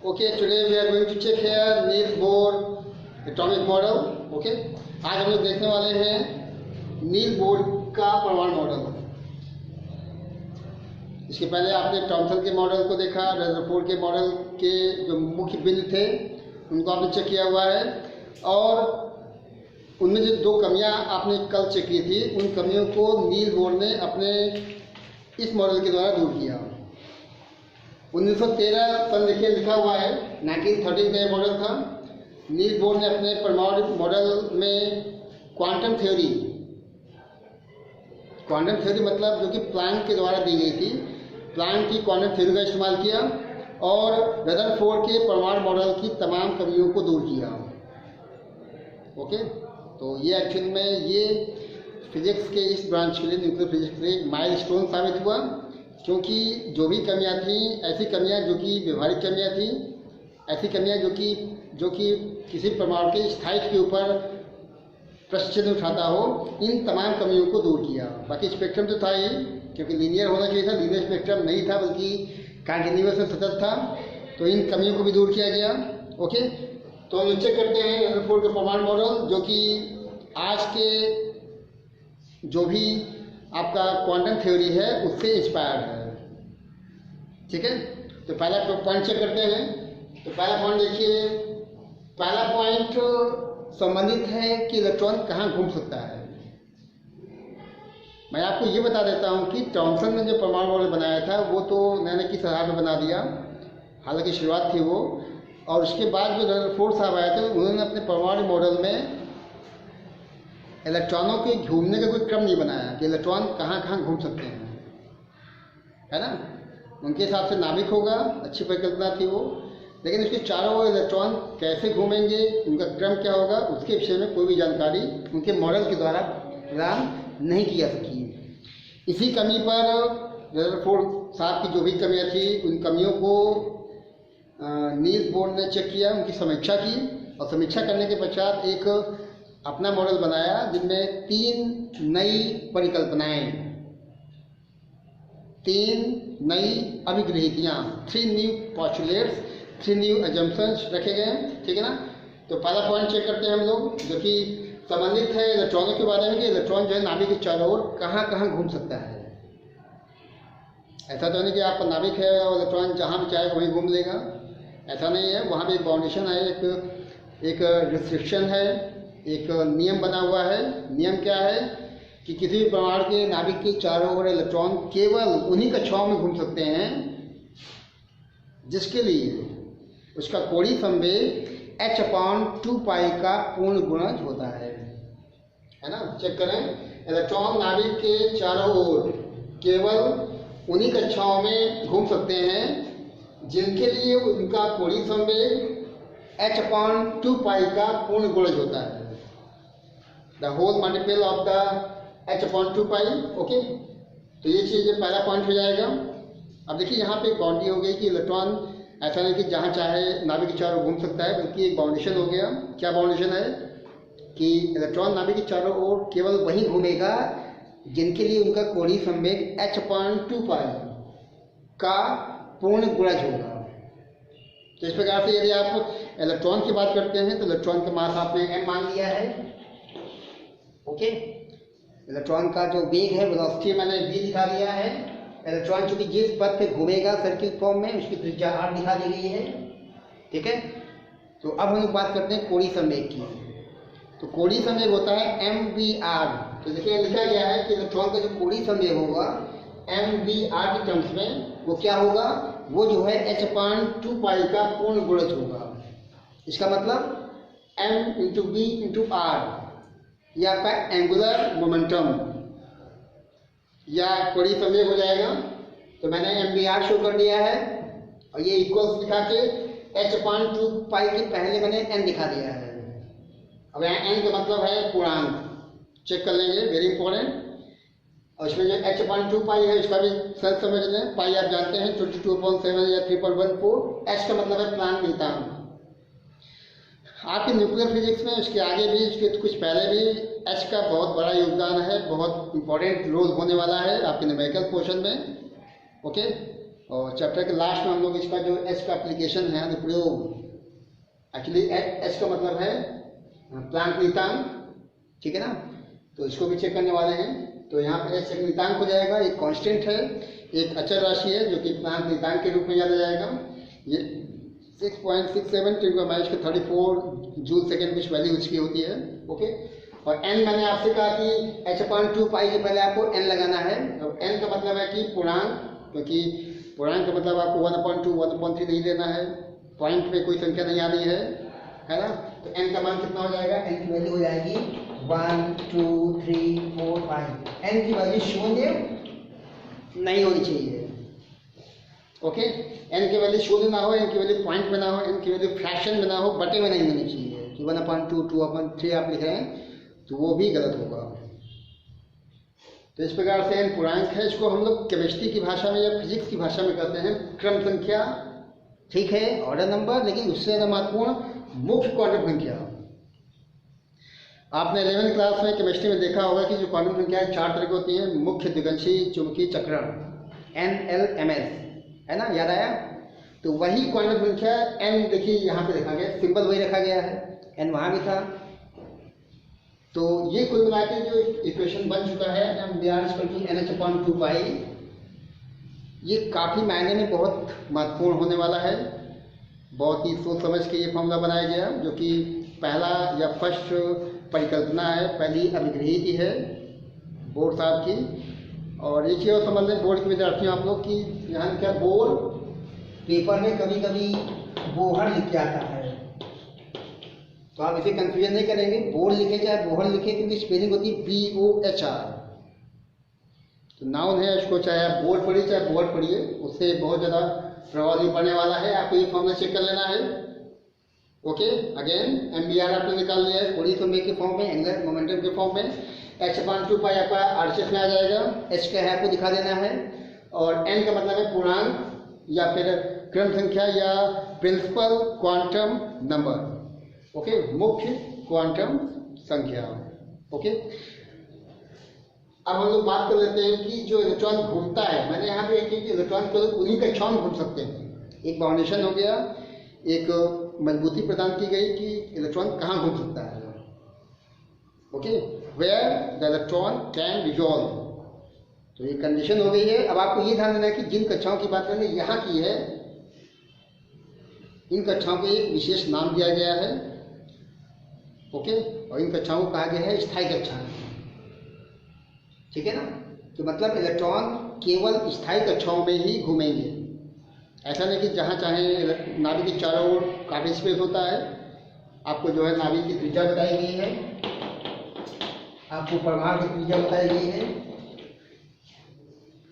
Okay, today we are going to check here Niels Bohr atomic model. Okay, आज हम लोग देखने वाले हैं नील बोर का परमाणु मॉडल। इसके पहले आपने थॉमसन के मॉडल को देखा, रदरफोर्ड के मॉडल के जो मुख्य बिंदु थे उनको आपने चेक किया हुआ है, और उनमें जो दो कमियां आपने कल चेक की थी उन कमियों को नील बोर ने अपने इस मॉडल के द्वारा दूर किया। 1913 सन देखिए लिखा हुआ है, 1913 का ये मॉडल था। नील बोर ने अपने परमाणु मॉडल में क्वांटम थ्योरी मतलब जो कि प्लैंक के द्वारा दी गई थी, प्लैंक की क्वांटम थ्योरी का इस्तेमाल किया और रदरफोर्ड के परमाणु मॉडल की तमाम कमियों को दूर किया। ओके, तो ये एक्चुअल में ये फिजिक्स के इस ब्रांच के लिए, न्यूक्लियर फिजिक्स के लिए एक माइलस्टोन साबित हुआ, क्योंकि जो भी कमियां थी, ऐसी कमियां जो कि व्यवहारिक कमियां थी, ऐसी कमियां जो कि किसी परमाणु के स्थायित्व के ऊपर प्रश्न चिन्ह उठाता हो, इन तमाम कमियों को दूर किया। बाकी स्पेक्ट्रम तो था ही, क्योंकि लीनियर होना चाहिए था, लीनियर स्पेक्ट्रम नहीं था बल्कि कंटिन्यूअस और सतत था, तो इन कमियों को भी दूर किया गया। ओके, तो हम चेक करते हैं रदरफोर्ड का परमाणु मॉडल, जो कि आज के जो भी आपका क्वांटम थ्योरी है उससे इंस्पायर्ड है। ठीक है, तो पहला पॉइंट चेक करते हैं। तो पहला पॉइंट देखिए, पहला पॉइंट संबंधित है कि इलेक्ट्रॉन कहाँ घूम सकता है। मैं आपको ये बता देता हूँ कि थॉमसन ने जो परमाणु मॉडल बनाया था वो तो नैने की सलाह में बना दिया, हालांकि शुरुआत थी वो, और उसके बाद जो रदरफोर्ड साहब आए थे उन्होंने अपने परमाणु मॉडल में इलेक्ट्रॉनों के घूमने का कोई क्रम नहीं बनाया कि इलेक्ट्रॉन कहाँ कहाँ घूम सकते हैं, है ना। उनके हिसाब से नाभिक होगा, अच्छी परिकल्पना थी वो, लेकिन उसके चारों ओर इलेक्ट्रॉन कैसे घूमेंगे, उनका क्रम क्या होगा, उसके विषय में कोई भी जानकारी उनके मॉडल के द्वारा प्रदान नहीं की जा सकी। इसी कमी पर रदरफोर्ड साहब की जो भी कमियाँ थी उन कमियों को नील्स बोर ने चेक किया, उनकी समीक्षा की, और समीक्षा करने के पश्चात एक अपना मॉडल बनाया जिनमें 3 नई परिकल्पनाएं, 3 नई अभिग्रहितियाँ, 3 न्यू पॉस्टुलेट्स, 3 न्यू अजम्पशंस रखे गए हैं। ठीक है ना। तो पहला पॉइंट चेक करते हैं हम लोग, जो कि संबंधित है इलेक्ट्रॉनों के बारे में कि इलेक्ट्रॉन जो है नाभिक के चारों ओर कहाँ कहाँ घूम सकता है। ऐसा तो नहीं कि आपका नाभिक है और इलेक्ट्रॉन जहाँ भी चाहे वहीं घूम लेगा, ऐसा नहीं है। वहाँ भी एक बाउंडेशन है, एक रिस्ट्रिक्शन है, एक नियम बना हुआ है। नियम क्या है कि किसी भी परमाणु के नाभिक के चारों ओर इलेक्ट्रॉन केवल उन्हीं कक्षाओं में घूम सकते हैं जिसके लिए उसका कोणीय संवेग h/2π का पूर्ण गुणज होता है ना। चेक करें, इलेक्ट्रॉन नाभिक के चारों ओर केवल उन्हीं कक्षाओं में घूम सकते हैं जिनके लिए उनका कोणीय संवेग h/2π का पूर्ण गुणज होता है, the whole multiple of the h/2π। Okay, तो ये चीज़ पहला पॉइंट हो जाएगा। अब देखिए यहाँ पे एक बाउंड्री हो गई कि इलेक्ट्रॉन ऐसा नहीं कि जहाँ चाहे नाभिक के चारों घूम सकता है, बल्कि एक बाउंडेशन हो गया। क्या बाउंडेशन है कि इलेक्ट्रॉन नाभिक के चारों ओर केवल वहीं घूमेगा जिनके लिए उनका कोणीय संवेग h/2π का पूर्ण गुणज होगा। तो इस प्रकार से यदि आप इलेक्ट्रॉन की बात करते हैं तो इलेक्ट्रॉन का मास आपने m मान लिया है। ओके, इलेक्ट्रॉन का जो वेग है, वेलोसिटी, मैंने v दिखा दिया है। इलेक्ट्रॉन चूंकि जिस पथ पे घूमेगा सर्किल फॉर्म में, उसकी त्रिज्या r दिखा दी गई है। ठीक है, तो अब हम लोग बात करते हैं कोणीय संवेग की। तो कोणीय संवेग होता है mvr। तो देखिए लिखा गया है कि इलेक्ट्रॉन का जो कोणीय संवेग होगा mvr के टर्म्स में वो क्या होगा, वो जो है h/2π का पूर्ण गुणज होगा। इसका मतलब m × v × r, या आपका एंगुलर मोमेंटम या कोणीय संवेग हो जाएगा। तो मैंने mvr शो कर दिया है, और ये इक्वल्स दिखा के h/2π के पहले मैंने n दिखा दिया है। अब यहाँ n का मतलब है पूर्णांक, चेक कर लेंगे, वेरी इंपॉर्टेंट। और इसमें जो h/2π है उसका भी सेंस समझ लें। पाई आप जानते हैं 22/7 या 3.14। h का मतलब है प्लैंक नियतांक। आपके न्यूक्लियर फिजिक्स में उसके आगे भी, उसके कुछ पहले भी h का बहुत बड़ा योगदान है, बहुत इंपॉर्टेंट रोल होने वाला है आपके न्यूमेरिकल पोर्शन में। ओके, और चैप्टर के लास्ट में हम लोग इसका जो एच का एप्लीकेशन है अनुप्रयोग, एक्चुअली एच का मतलब है प्लांक नियतांक, ठीक है ना, तो इसको भी चेक करने वाले हैं। तो यहाँ पर एच एक नियतांक हो जाएगा, एक कांस्टेंट है, एक अचर राशि है जो कि प्लांक नियतांक के रूप में जाना जाएगा। ये 6.67 × 10⁻34 जूल सेकेंड कुछ वैल्यू उसकी होती है। ओके, और n मैंने आपसे कहा कि h/2 पाई के पहले आपको n लगाना है। और n का मतलब है कि पूर्णांक, क्योंकि पूर्णांक का मतलब आपको 1/2 1/3 नहीं लेना है, पॉइंट में कोई संख्या नहीं आनी है ना। तो n का मान कितना हो जाएगा, n की वैल्यू हो जाएगी 1 2 3 4 5। n की वैल्यू शून्य नहीं होनी चाहिए। ओके, n की वैल्यू शून्य ना हो, n की वैल्यू पॉइंट में ना हो, n की वैल्यू फ्रैक्शन में ना हो, बटे में नहीं होनी चाहिए कि 1/2 2/3 आप लिख रहे हैं तो वो भी गलत होगा। तो इस प्रकार से n पूर्णांक है, इसको हम लोग केमिस्ट्री की भाषा में या फिजिक्स की भाषा में कहते हैं क्रम संख्या, ठीक है, ऑर्डर नंबर, लेकिन उससे ज़्यादा महत्वपूर्ण मुख्य क्वांटम संख्या। आपने 11वीं क्लास में केमिस्ट्री में देखा होगा कि जो क्वांटम संख्याएं 4 तरह की होती हैं, मुख्य, द्विगंशी, चुंबकीय, चक्रण, NLMS, है ना, याद आया। तो वही क्वांटम संख्या n, देखिए यहाँ पे लिखा गया, सिंबल वही रखा गया है, n वहाँ भी था। तो ये कुल मिला के जो इक्वेशन बन चुका है mvr=nh/2 पाई, ये काफ़ी मायने में बहुत महत्वपूर्ण होने वाला है। बहुत ही सोच समझ के ये फॉर्मूला बनाया गया, जो कि पहला या फर्स्ट परिकल्पना है, पहली अभिग्रही की है बोर साहब की। और एक चीज़ और समझ लें बोर्ड के विद्यार्थियों आप लोग की, यहाँ क्या बोर पेपर में कभी कभी बोहर लिख के आता है, तो आप इसे कंफ्यूजन नहीं करेंगे, बोर लिखे चाहे बोहर लिखे, क्योंकि स्पेलिंग होती है BOHR। तो नाउन है, इसको चाहे आप बोर्ड पढ़िए चाहे बोहर पढ़िए, उससे बहुत ज़्यादा प्रभाव नहीं पड़ने वाला है। आपको ये फॉर्मूला चेक कर लेना है। ओके, अगेन MVR आपने निकाल लिया है कोड़ी समय के फॉर्म में, एंगुलर मोमेंटम के फॉर्म में। h/2 पाई आपका RCS में आ जाएगा, h का है आपको दिखा देना है, और n का मतलब है पूर्णांक या फिर क्रम संख्या या प्रिंसिपल क्वांटम नंबर। ओके, मुख्य क्वांटम संख्या। ओके, अब हम लोग बात कर लेते हैं कि जो इलेक्ट्रॉन घूमता है, मैंने यहाँ पे कि इलेक्ट्रॉन केवल उन्हीं कक्षाओं में घूम सकते हैं। एक बाउंडेशन हो गया, एक मजबूती प्रदान की गई कि इलेक्ट्रॉन कहाँ घूम सकता है। Okay, where the electron can resolve, तो ये कंडीशन हो गई है। अब आपको ये ध्यान देना है कि जिन कक्षाओं की बात मैंने यहाँ की है, इन कक्षाओं को एक विशेष नाम दिया गया है। ओके, और इन कक्षाओं को कहा गया है स्थायी कक्षाएं, ठीक है ना। तो मतलब इलेक्ट्रॉन केवल स्थायी कक्षाओं में ही घूमेंगे, ऐसा नहीं कि जहाँ चाहे नाभिक के चारों ओर काफी स्पेस होता है। आपको जो है नाभिक की त्रिज्या बताई गई है, आपको परमाणु की त्रिज्या बताई गई है,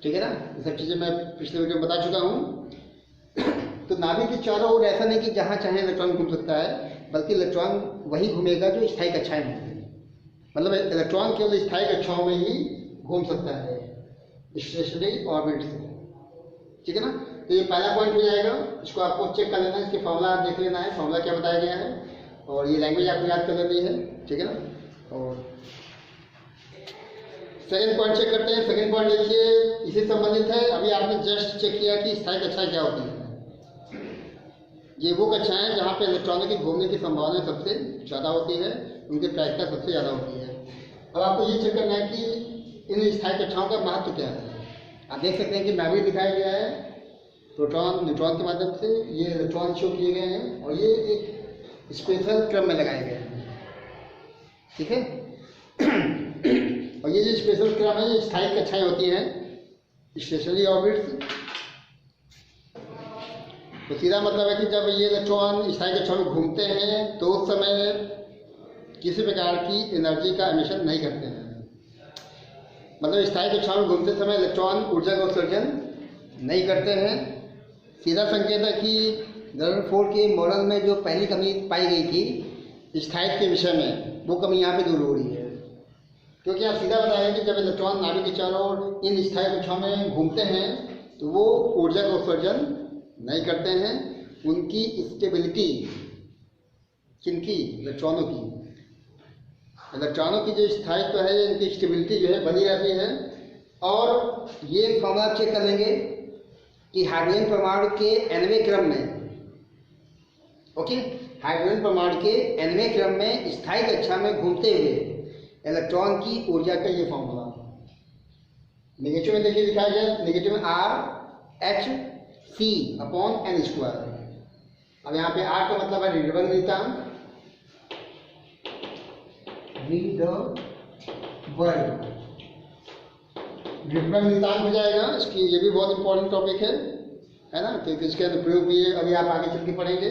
ठीक है ना। ये सब चीज़ें मैं पिछले वीडियो में बता चुका हूँ। तो नाभिक के चारों ओर ऐसा नहीं कि जहाँ चाहे इलेक्ट्रॉन घूम सकता है, बल्कि इलेक्ट्रॉन वही घूमेगा जो स्थायी कक्षाएं होंगी। मतलब इलेक्ट्रॉन केवल स्थायी कक्षाओं में ही घूम सकता है, स्टेशनरी ऑर्बिट से, ठीक है ना। तो ये पहला पॉइंट हो जाएगा, इसको आपको चेक कर लेना है, इसके फॉर्मूला देख लेना है, फॉर्मूला क्या बताया गया है, और ये लैंग्वेज आपको याद कर लेनी है, ठीक है ना। और सेकंड पॉइंट चेक करते हैं। सेकंड पॉइंट देखिए, इसी संबंधित है। अभी आपने जस्ट चेक किया कि स्थायी कक्षाएं क्या होती है। ये वो कक्षाएं जहाँ पे इलेक्ट्रॉनों के घूमने की संभावना सबसे ज़्यादा होती है, उनकी प्रायिकता सबसे ज़्यादा होती है। अब आपको ये चेक करना है कि इन स्थायी कक्षाओं का महत्व क्या है। आप देख सकते हैं कि नाभिक दिखाया गया है, प्रोटॉन न्यूट्रॉन के माध्यम से ये इलेक्ट्रॉन शो किए गए हैं, और ये एक स्पेशल क्रम में लगाए गए हैं, ठीक है। और ये जो स्पेशल क्रम है, ये स्थायी कक्षाएं होती हैं, स्टेशनरी ऑर्बिट्स। तो सीधा मतलब है कि जब ये इलेक्ट्रॉन स्थायी कक्षाओं में घूमते हैं तो उस समय किसी प्रकार की एनर्जी का एमिशन नहीं करते हैं। मतलब स्थायी कक्षाओं में घूमते समय इलेक्ट्रॉन ऊर्जा का उत्सर्जन नहीं करते हैं। सीधा संकेत है कि रदरफोर्ड के मॉडल में जो पहली कमी पाई गई थी स्थायित्व के विषय में, वो कमी यहाँ पे दूर हो रही है। क्योंकि आप सीधा बताएंगे कि जब इलेक्ट्रॉन नाभिक के चारों ओर इन स्थायी कक्षाओं में घूमते हैं तो वो ऊर्जा का उत्सर्जन नहीं करते हैं। उनकी स्टेबिलिटी, किनकी, इलेक्ट्रॉनों की जो स्थायित्व है, इनकी स्टेबिलिटी जो है बनी रहती है। और ये फॉर्मूला चेक कर लेंगे कि हाइड्रोजन परमाणु के nवें क्रम में, ओके, हाइड्रोजन परमाणु के nवें क्रम में स्थायी कक्षा में घूमते हुए इलेक्ट्रॉन की ऊर्जा का ये फॉर्मूला। नेगेटिव में देखिए लिखा गया, नेगेटिव में R(H)(C)/n²। अब यहाँ पे R का मतलब है ऋणात्मक नियतांक, ऋणात्मक नियतांक हो जाएगा। इसकी ये भी बहुत इंपॉर्टेंट टॉपिक है ना, क्योंकि इसके अनुप्रयोग भी अभी आप आगे चल के पढ़ेंगे।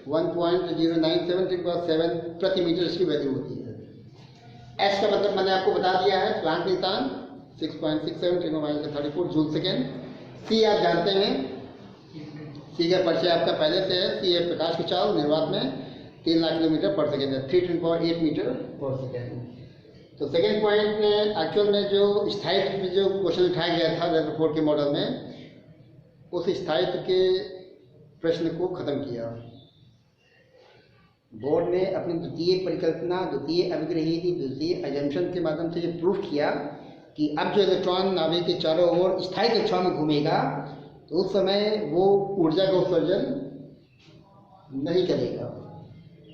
1.097 प्रति मीटर इसकी वैल्यू होती है। एस का मतलब मैंने आपको बता दिया है, प्लांक नियतांक 6.67 × 10⁻34 जूल सेकेंड। सी आप जानते हैं, सी का परिचय आपका पहले से है। सी है प्रकाश की चाल, निर्वात में 3 लाख किलोमीटर पर सेकेंड है, 3×8 मीटर पर सेकेंड। तो सेकेंड पॉइंट में एक्चुअल में जो स्थायित्व पे जो क्वेश्चन उठाया गया था रदरफोर्ड के मॉडल में, उस स्थायित्व के प्रश्न को खत्म किया। बोर्ड ने अपनी द्वितीय परिकल्पना, द्वितीय अभिग्रही, द्वितीय अजम्पशन के माध्यम से ये प्रूफ किया कि अब जो इलेक्ट्रॉन नाभिक के चारों ओर स्थायी कक्षा में घूमेगा तो उस समय वो ऊर्जा का उत्सर्जन नहीं करेगा।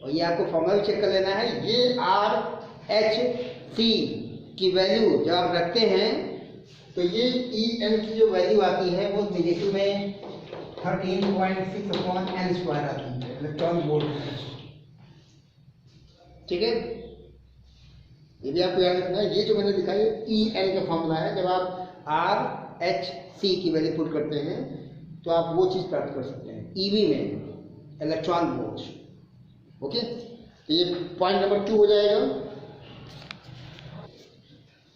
और ये आपको फॉर्मूला चेक कर लेना है। ये R(H)(C) की वैल्यू जब आप रखते हैं तो ये En की जो वैल्यू आती है वो नेगेटिव में 13.6/n² आती है इलेक्ट्रॉन वोल्ट। ठीक है, ये भी आपको याद रखना है। ये जो मैंने लिखा है En का फॉर्मूला है। जब आप R(H)(C) की वैल्यू पुट करते हैं तो आप वो चीज़ प्राप्त कर सकते हैं EV में, इलेक्ट्रॉन वोल्ट। ओके, तो ये पॉइंट नंबर 2 हो जाएगा।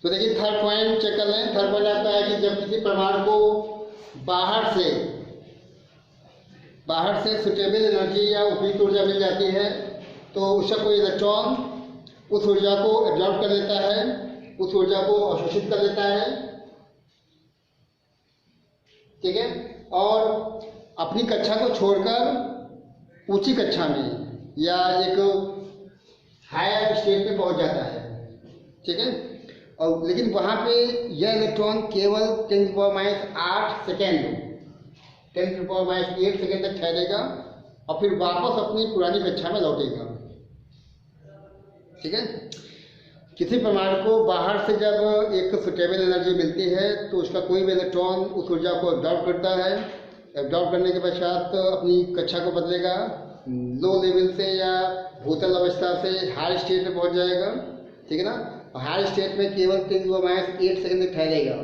तो देखिए थर्ड पॉइंट चेक कर लें। थर्ड पॉइंट आपका है कि जब किसी परमाणु को बाहर से सुटेबल एनर्जी या उपयुक्त ऊर्जा मिल जाती है तो उसका कोई इलेक्ट्रॉन उस ऊर्जा को एब्जॉर्ब कर लेता है, उस ऊर्जा को अवशोषित कर लेता है। ठीक है, और अपनी कक्षा को छोड़कर ऊंची कक्षा में या एक हायर स्टेट में पहुंच जाता है। ठीक है, और लेकिन वहाँ पे यह इलेक्ट्रॉन केवल 10⁻8 सेकेंड, 10⁻8 सेकेंड तक ठहरेगा और फिर वापस अपनी पुरानी कक्षा में लौटेगा। ठीक है, किसी परमाणु को बाहर से जब एक सुटेबल एनर्जी मिलती है तो उसका कोई भी इलेक्ट्रॉन उस ऊर्जा को एब्जॉर्ब करता है। एब्जॉर्ब करने के पश्चात अपनी कक्षा को बदलेगा, लो लेवल से या भूतल अवस्था से हाई स्टेट में पहुंच जाएगा। ठीक है ना, हाई स्टेट में केवल 10⁻8 सेकेंड तक ठहरेगा।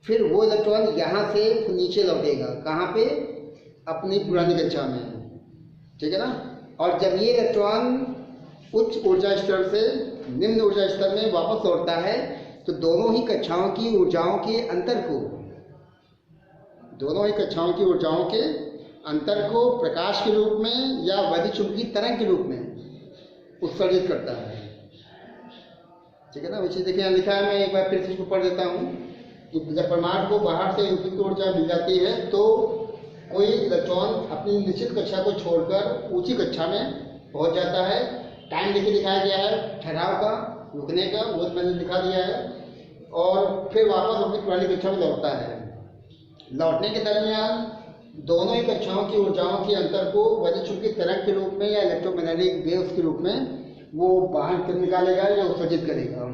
फिर वो इलेक्ट्रॉन यहाँ से नीचे लौटेगा, कहाँ पे? अपनी पुरानी कक्षा में। ठीक है ना, और जब ये इलेक्ट्रॉन उच्च ऊर्जा स्तर से निम्न ऊर्जा स्तर में वापस लौटता है तो दोनों ही कक्षाओं की ऊर्जाओं के अंतर को प्रकाश के रूप में या वैद्युतचुंबकीय तरंग के रूप में उत्सर्जित करता है। ठीक है ना, वैसे देखिए यहाँ लिखा है, मैं एक बार फिर से इसको पढ़ देता हूँ कि जब परमाणु को बाहर से उपयुक्त ऊर्जा मिल जाती है तो कोई इलेक्ट्रॉन अपनी निश्चित कक्षा को छोड़कर ऊंची कक्षा में पहुंच जाता है। टाइम लिखे दिखाया गया है, ठहराव का, रुकने का, वो मैंने दिखा दिया है। और फिर वापस अपनी पुरानी कक्षा में लौटता है। लौटने के दरमियान दोनों ही कक्षाओं की ऊर्जाओं के अंतर को वैद्युतचुंबकीय तरंग के रूप में या इलेक्ट्रोमैग्नेटिक वेव्स के रूप में वो बाहर कर निकालेगा या उत्सर्जित करेगा।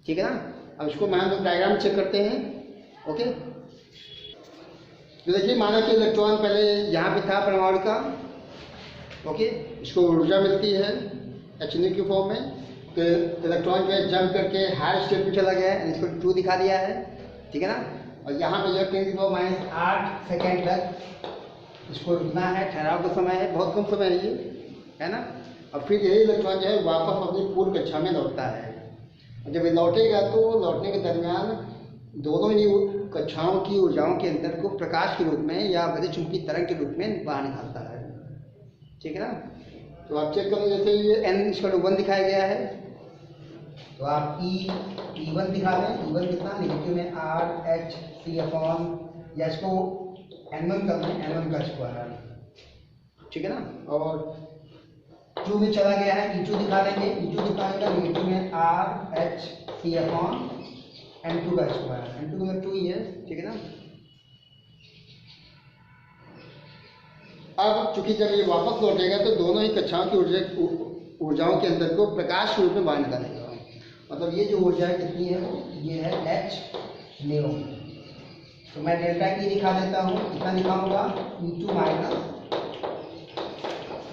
ठीक है ना, अब इसको हम लोग डायग्राम चेक करते हैं। ओके, तो देखिए माना कि इलेक्ट्रॉन पहले यहाँ पे था परमाणु का। ओके, इसको ऊर्जा मिलती है H के फॉर्म में, तो इलेक्ट्रॉन जो है जंप करके हायर स्टेट में चला गया है, इसको 2 दिखा दिया है। ठीक है ना, और यहाँ पे जो 10⁻8 सेकेंड तक इसको रुकना है, ठहराव का समय है, बहुत कम समय है ये, है ना। और फिर यही इलेक्ट्रॉन जो है वापस अपनी पूर्व कक्षा में लौटता है। और जब ये लौटेगा तो लौटने के दरमियान दोनों ही कक्षाओं की ऊर्जाओं के अंतर को प्रकाश के रूप में या वैद्युतचुंबकीय तरंग के रूप में बाहर निकालता है। ठीक है ना, तो आप चेक करो, जैसे ये n=1 दिखाया गया है तो आप E1 दिखा दें। E1 कितना? नेगेटिव में R(H)(C) या इसको n1 कर दें, n1 का स्क्वायर। ठीक है ना, और 2 में चला गया है, E2 दिखा देंगे। E2 दिखाएगा नेगेटिव में R(H)(C)n2 का स्क्वायर। n2 में 2 ही है। ठीक है ना, अब चूंकि जब ये वापस लौटेगा तो दोनों ही कक्षाओं की ऊर्जाओं के अंतर को प्रकाश के रूप में बाहर निकालेगा। मतलब ये जो ऊर्जा कितनी है ये है h न्यू। तो मैं डेल्टा की दिखा देता हूँ, कितना दिखाऊंगा E2 minus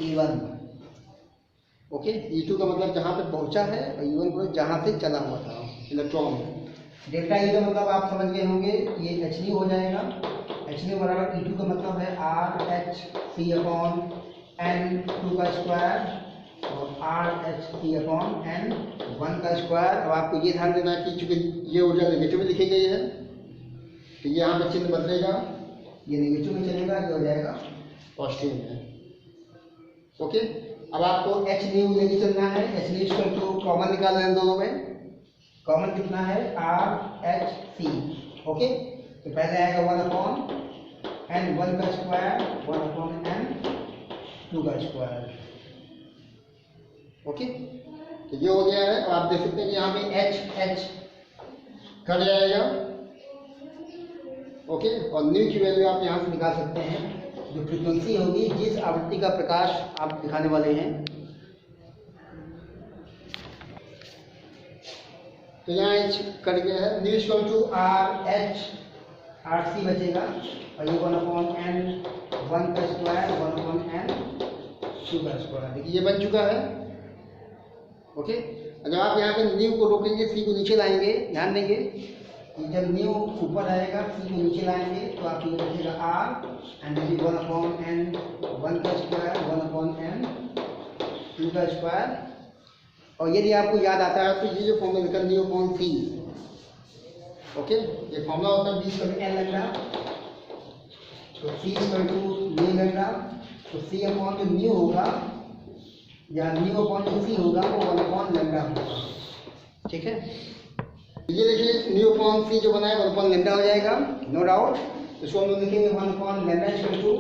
E1। Okay, E2 का मतलब जहाँ पे पहुँचा है और E1 को जहाँ से चला हुआ था इलेक्ट्रॉन। डेल्टा E का मतलब आप समझ गए होंगे, ये h न्यू हो जाएगा। h न्यू बराबर E2 का मतलब है RH अपॉन N2 का स्क्वायर और RH/N1 का स्क्वायर। अब आपको ये ध्यान देना कि चूंकि ये ऊर्जा नेगेटिव में लिखी गई है तो यहाँ पे चिन्ह बदलेगा, ये नेगेटिव में चलेगा, ये हो जाएगा पॉजिटिव में। ओके, अब आपको h न्यू लेके चलना है। h nu equal to common निकाल लें दोनों में, कॉमन कितना है RH। ओके, तो पहले आएगा 1/N1 का स्क्वायर 1/N2 का स्क्वायर। ओके, तो ये हो गया है। अब आप देख सकते हैं कि यहाँ पे h कट जाएगा। ओके, और न्यू की वैल्यू आप यहाँ से निकाल सकते हैं, जो फ्रीक्वेंसी होगी जिस आवृत्ति का प्रकाश आप दिखाने वाले हैं। तो यहाँ h कट गया है, न्यू इक्वल टू RC बचेगा और ये 1/N1 का स्क्वायर 1/N2 का स्क्वायर। देखिए ये बन चुका है। ओके, अगर आप यहाँ पे न्यू को रोकेंगे, सी को नीचे लाएंगे, ध्यान देंगे जब न्यू ऊपर आएगा सी को नीचे लाएंगे तो आपको ये बचेगा R एंड 1/N1 का स्क्वायर 1/N2 का स्क्वायर। और यदि आपको याद आता है तो ये जो फॉर्मूला निकल न्यू अपॉन सी। ओके, ये फॉर्मूला होता है B/N लैम्डा, तो C/2 न्यू लैम्डा। तो C अपॉन जो न्यू होगा या न्यू अपॉन जो सी होगा वो 1/λ होगा। ठीक है, ये देखिए न्यू अपॉन सी जो बना है 1/λ हो जाएगा, नो डाउट। इसको हम लोग लिखेंगे 1/λ इक्वल टू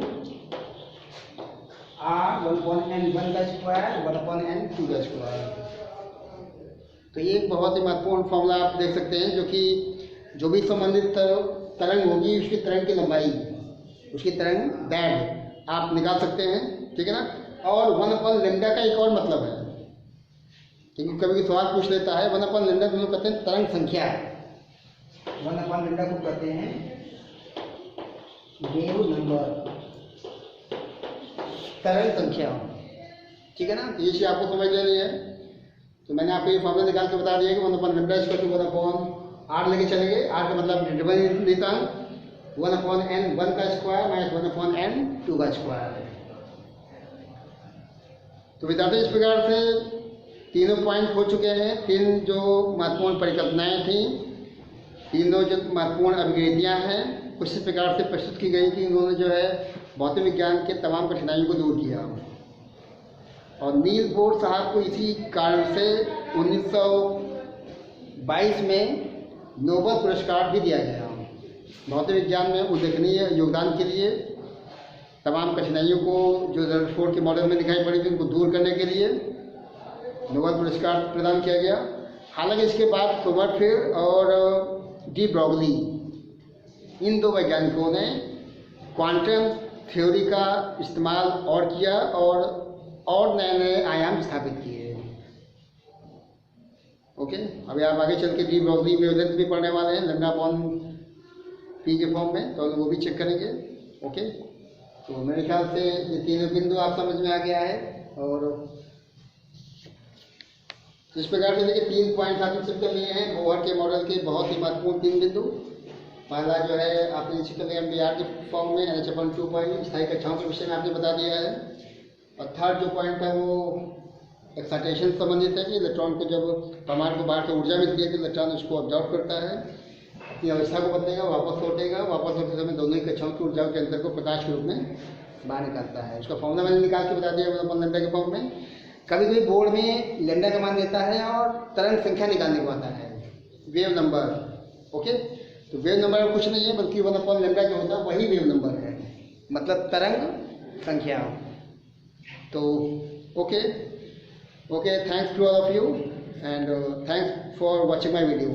R 1/N1 का स्क्वायर 1/N2 का स्क्वायर। तो ये एक बहुत ही महत्वपूर्ण फॉर्मूला आप देख सकते हैं, जो कि जो भी संबंधित तरंग होगी उसकी तरंग की लंबाई, उसकी तरंग दैर्घ्य आप निकाल सकते हैं। ठीक है ना। और 1/λ का एक और मतलब है, क्योंकि कभी सवाल पूछ लेता है 1/λ को कहते हैं तरंग संख्या। 1/λ को कहते हैं वेव नंबर, तरंग संख्या। ठीक है ना, ये चीज आपको समझ लेनी है। तो मैंने आपको ये फॉर्मूला निकाल के बता दिया कि 1/λ इक्वल टू 1/r लेके चलेंगे। r का मतलब नियतांक 1/N1 का स्क्वायर माइनस 1/N2 का स्क्वायर। तो विद्यार्थी इस प्रकार से तीनों पॉइंट हो चुके हैं। तीन जो महत्वपूर्ण परिकल्पनाएं थी, तीनों जो महत्वपूर्ण अभिव्यक्तियां हैं, कुछ इस प्रकार से प्रस्तुत की गई कि उन्होंने जो है भौतिक विज्ञान के तमाम कठिनाइयों को दूर किया। और नील बोर साहब को इसी कारण से 1922 में नोबेल पुरस्कार भी दिया गया। भौतिक विज्ञान में उल्लेखनीय योगदान के लिए, तमाम कठिनाइयों को जो रदरफोर्ड के मॉडल में दिखाई पड़ी थी उनको दूर करने के लिए नोबेल पुरस्कार प्रदान किया गया। हालांकि इसके बाद सोमरफेल्ड और डी ब्रॉगली, इन दो वैज्ञानिकों ने क्वांटम थ्योरी का इस्तेमाल और किया और नए नए आयाम स्थापित किए। ओके, अभी आप आगे चल के डी ब्रॉगली वेवलेंथ भी पढ़ने वाले हैं λ/p के फॉर्म में, तो वो भी चेक करेंगे। ओके, तो मेरे ख्याल से ये तीनों बिंदु आप समझ में आ गया है। और इस प्रकार से देखिए 3 पॉइंट आपने सिर्फ कर लिए हैं बोहर के मॉडल के बहुत ही महत्वपूर्ण 3 बिंदु। पहला जो है आपने सिर्फ MBR के फॉर्म में NH/2 पॉइंट स्थायी कक्षाओं के विषय में आपने बता दिया है। और थर्ड जो पॉइंट है वो एक्साइटेशन संबंधित है कि इलेक्ट्रॉन को जब परमाणु को बाहर से ऊर्जा मिलती है तो इलेक्ट्रॉन उसको ऑब्जर्व करता है, अपनी अवस्था को बदलेगा, वापस लौटेगा, वापस लौटते समय दोनों ही कक्षाओं की ऊर्जाओं के अंतर को प्रकाश के रूप में बाहर निकालता है। उसका फॉर्मूला मैंने निकाल के बता दिया 1/λ के फॉर्म में। कभी कभी बोर्ड में लैम्डा का मान देता है और तरंग संख्या निकालने को आता है, वेव नंबर। ओके, तो वेव नंबर कुछ नहीं है बल्कि 1/λ जो होता है वही वेव नंबर है, मतलब तरंग संख्या। तो okay, thanks to all of you and thanks for watching my video.